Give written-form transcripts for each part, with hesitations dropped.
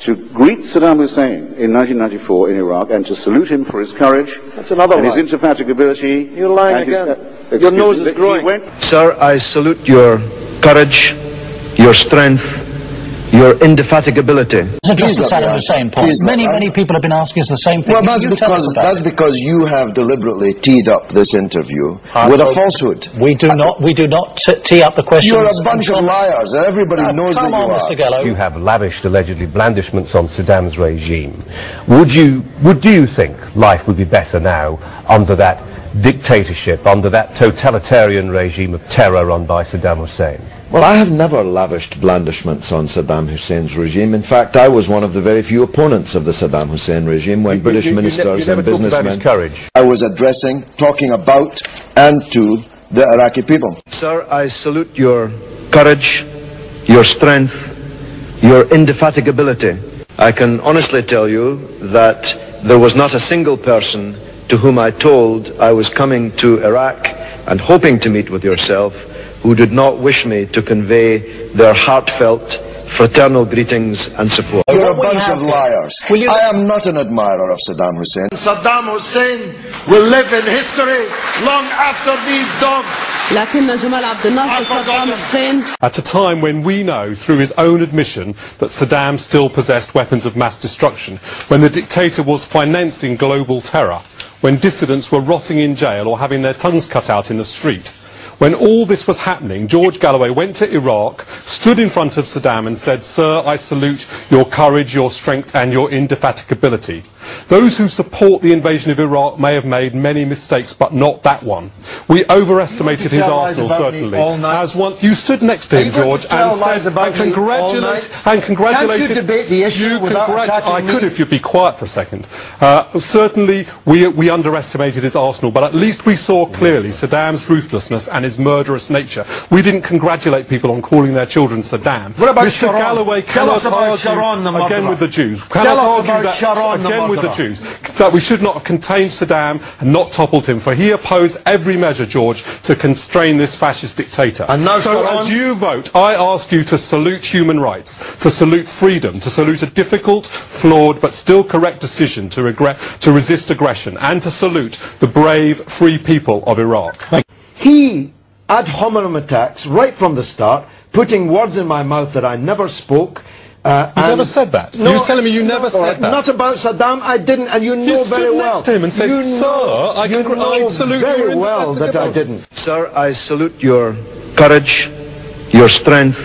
to greet Saddam Hussein in 1994 in Iraq and to salute him for his courage and his indefatigability. You're lying again. Your nose is growing. Sir, I salute your courage, your strength, your indefatigability. Just to Saddam Hussein point. Many people have been asking us the same thing. Well, that's because you have deliberately teed up this interview with a falsehood. We do not tee up the questions. You're a bunch of liars, and everybody knows that you are. Mr. Galloway. You have lavished allegedly blandishments on Saddam's regime. Do you think life would be better now under that dictatorship, under that totalitarian regime of terror run by Saddam Hussein? Well, I have never lavished blandishments on Saddam Hussein's regime. In fact, I was one of the very few opponents of the Saddam Hussein regime when British ministers and businessmen... I was talking about and to the Iraqi people. Sir, I salute your courage, your strength, your indefatigability. I can honestly tell you that there was not a single person to whom I told I was coming to Iraq and hoping to meet with yourself who did not wish me to convey their heartfelt, fraternal greetings and support. You're a bunch of liars. I am not an admirer of Saddam Hussein. Saddam Hussein will live in history long after these dogs. At a time when we know, through his own admission, that Saddam still possessed weapons of mass destruction, when the dictator was financing global terror, when dissidents were rotting in jail or having their tongues cut out in the street, when all this was happening, George Galloway went to Iraq, stood in front of Saddam and said, "Sir, I salute your courage, your strength and your indefatigability." Those who support the invasion of Iraq may have made many mistakes, but not that one. We overestimated his arsenal, certainly. As once you stood next to him, George, and said, and congratulated. Can't you debate the issue without attacking me? I could if you'd be quiet for a second. Certainly, we underestimated his arsenal, but at least we saw clearly Saddam's ruthlessness and his murderous nature. We didn't congratulate people on calling their children Saddam. What about Mr. Sharon? Galloway Tell us about Sharon, the murderer. again with the Jews. Tell us about Sharon, the murderer. With the Jews, that we should not have contained Saddam and not toppled him, for he opposed every measure, George, to constrain this fascist dictator. And now, so as you vote, I ask you to salute human rights, to salute freedom, to salute a difficult, flawed, but still correct decision to resist aggression, and to salute the brave, free people of Iraq. He, ad hominem attacks, right from the start, putting words in my mouth that I never spoke. You never said that. No, you're telling me you never said that. Not about Saddam. I didn't, and you know very well. You stood next to him and said, "Sir, I salute very well that I didn't." Sir, I salute your courage, your strength,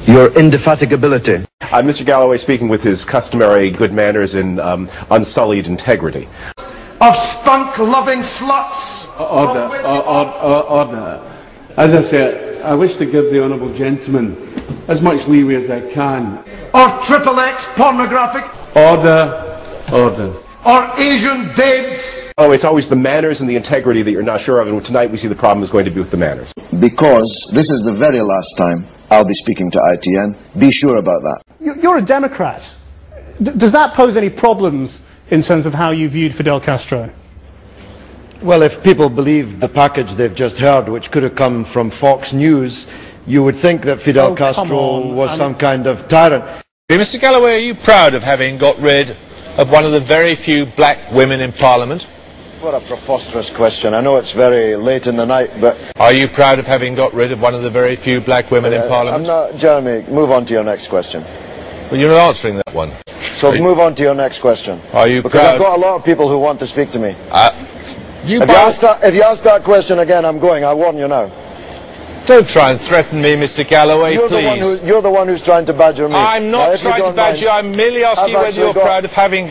your indefatigability. Mr. Galloway speaking with his customary good manners and unsullied integrity. Of spunk-loving sluts. Order. As I said, I wish to give the honourable gentleman as much leeway as I can. Or XXX pornographic. Order. Or Asian babes. Oh, it's always the manners and the integrity that you're not sure of, and tonight we see the problem is going to be with the manners. Because this is the very last time I'll be speaking to ITN. Be sure about that. You're a Democrat. Does that pose any problems in terms of how you viewed Fidel Castro? Well, if people believe the package they've just heard, which could have come from Fox News, you would think that Fidel Castro was some kind of tyrant. Mr. Galloway, are you proud of having got rid of one of the very few black women in Parliament? What a preposterous question. I know it's very late in the night, but... Are you proud of having got rid of one of the very few black women in Parliament? I'm not... Jeremy, move on to your next question. Well, you're not answering that one. So move on to your next question. Are you because proud? I've got a lot of people who want to speak to me. If you ask that question again, I'm going. I warn you now. Don't try and threaten me, Mr. Galloway, please. You're the one who's trying to badger me. I'm not trying to badger you. I'm merely asking you whether you're proud of having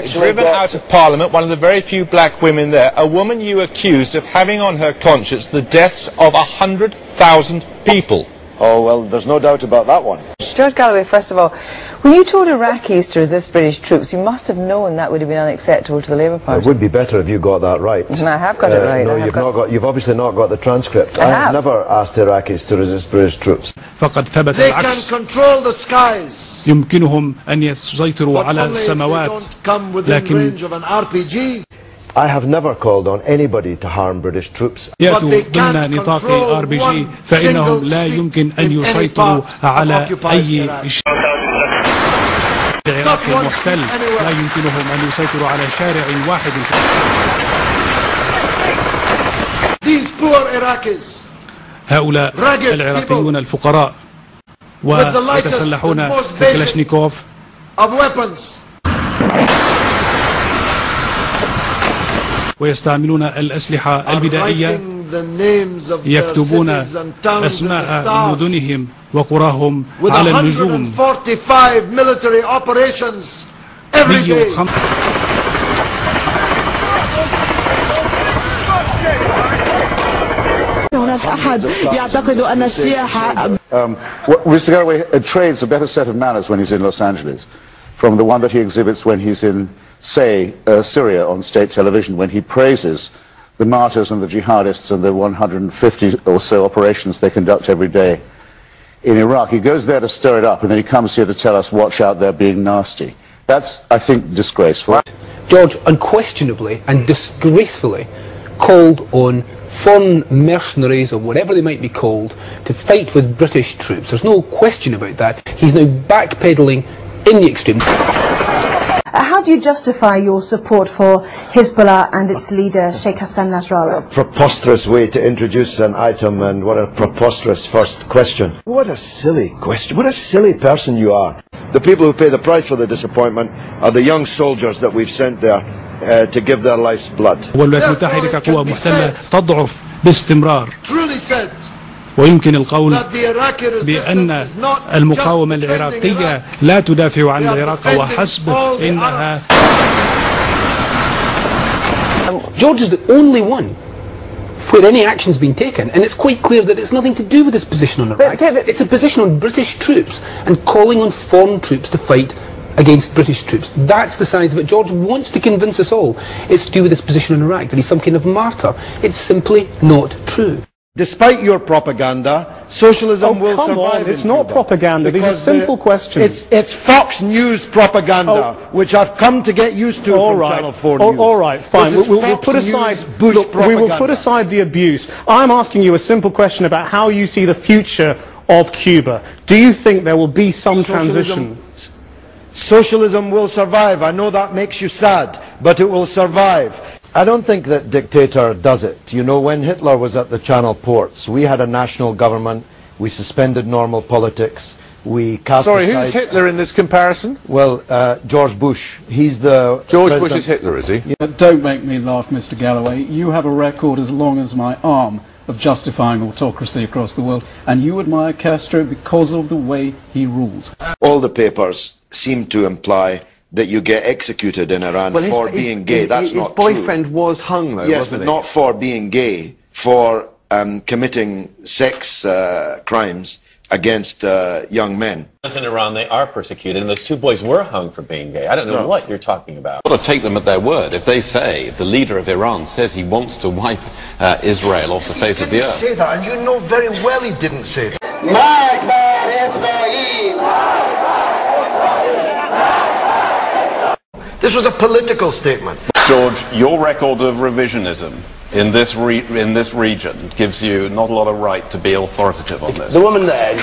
driven out of Parliament one of the very few black women there, a woman you accused of having on her conscience the deaths of 100,000 people. Oh, well, there's no doubt about that one. George Galloway, first of all, when you told Iraqis to resist British troops, you must have known that would have been unacceptable to the Labour Party. It would be better if you got that right. I have got it right. No, you've obviously not got the transcript. I have never asked Iraqis to resist British troops. They can control the skies. يمكنهم أن يسيطروا على السماوات. لكن I have never called on anybody to harm British troops. يأتوا ضمن نطاق RPG فإنهم لا يمكن أن يسيطروا على أي شيء. العراق المحتل لا يمكنهم أن يسيطروا على شارع واحد. هؤلاء العراقيون الفقراء ويتسلحون بالكلاشنيكوف ويستعملون الأسلحة البدائية، يكتبون أسماء مدنهم وقراهم على النجوم. هناك أحد يعتقد أن السياحة Mr. Galloway trades a better set of manners when he's in Los Angeles from the one that he exhibits when he's in, say, Syria on state television, when he praises the martyrs and the jihadists and the 150 or so operations they conduct every day in Iraq. He goes there to stir it up, and then he comes here to tell us, watch out, they're being nasty. That's, I think, disgraceful. George unquestionably and disgracefully called on foreign mercenaries, or whatever they might be called, to fight with British troops. There's no question about that. He's now backpedaling in the extreme. How do you justify your support for Hezbollah and its leader, Sheikh Hassan Nasrallah? A preposterous way to introduce an item, and what a preposterous first question. What a silly question. What a silly person you are. The people who pay the price for the disappointment are the young soldiers that we've sent there to give their life's blood. والولايات المتحدة كقوة محتلة تضعف باستمرار. ويمكن القول بأن المقاومة العراقية لا تدافع عن العراق وحسب، إنها George is the only one where any action's been taken, and it's quite clear that it's nothing to do with his position on Iraq. It's a position on British troops and calling on foreign troops to fight against British troops. That's the size of it. George wants to convince us all it's to do with his position in Iraq, that he's some kind of martyr. It's simply not true. Despite your propaganda, socialism will survive. It's not propaganda. These are simple questions. It's Fox News propaganda, which I've come to get used to from Channel 4 News. All right, fine. We'll put aside we will put aside the abuse. I'm asking you a simple question about how you see the future of Cuba. Do you think there will be some transition? Socialism will survive. I know that makes you sad, but it will survive. I don't think that dictator does it. You know, when Hitler was at the Channel ports, we had a national government, we suspended normal politics, we cast aside... Sorry, who's Hitler in this comparison? Well, George Bush. He's the George Bush is Hitler, is he? Yeah. Don't make me laugh, Mr. Galloway. You have a record as long as my arm of justifying autocracy across the world, and you admire Castro because of the way he rules. All the papers seem to imply that you get executed in Iran for being gay. That's not true. His boyfriend was hung, though, wasn't he? Yes, but not for being gay, for committing sex crimes against young men. In Iran, they are persecuted, and those two boys were hung for being gay. I don't know what you're talking about. I've got to take them at their word. If they say, if the leader of Iran says he wants to wipe Israel off the face of the earth. He didn't say that, and you know very well he didn't say that. This was a political statement. George, your record of revisionism in this region gives you not a lot of right to be authoritative on this. The woman there...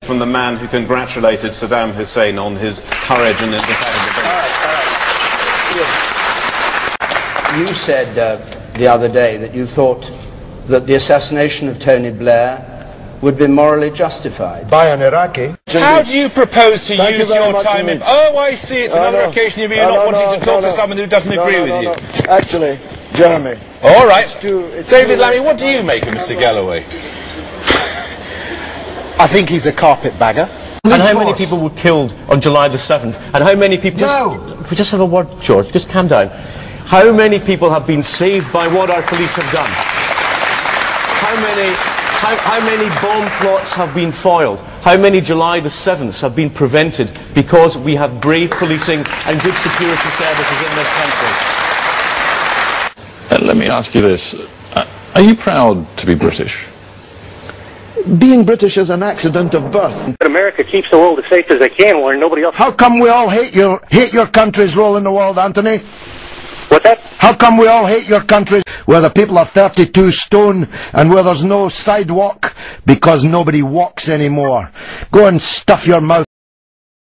From the man who congratulated Saddam Hussein on his courage and indefatigability. You said the other day that you thought that the assassination of Tony Blair would be morally justified. By an Iraqi. How do you propose to use your time in... Oh, I see, it's another occasion of you not wanting to talk to someone who doesn't agree with you. Actually, Jeremy. All right. David Lammy, what do you make of Mr. Galloway? I think he's a carpetbagger. And how many people were killed on July the 7th? And how many people... We just have a word, George, just calm down. How many people have been saved by what our police have done? How many bomb plots have been foiled? How many July the 7ths have been prevented because we have brave policing and good security services in this country? Let me ask you this. Are you proud to be British? Being British is an accident of birth. America keeps the world as safe as they can when nobody else... How come we all hate your country's role in the world, Anthony? What's that? How come we all hate your country where the people are 32 stone and where there's no sidewalk because nobody walks anymore? Go and stuff your mouth.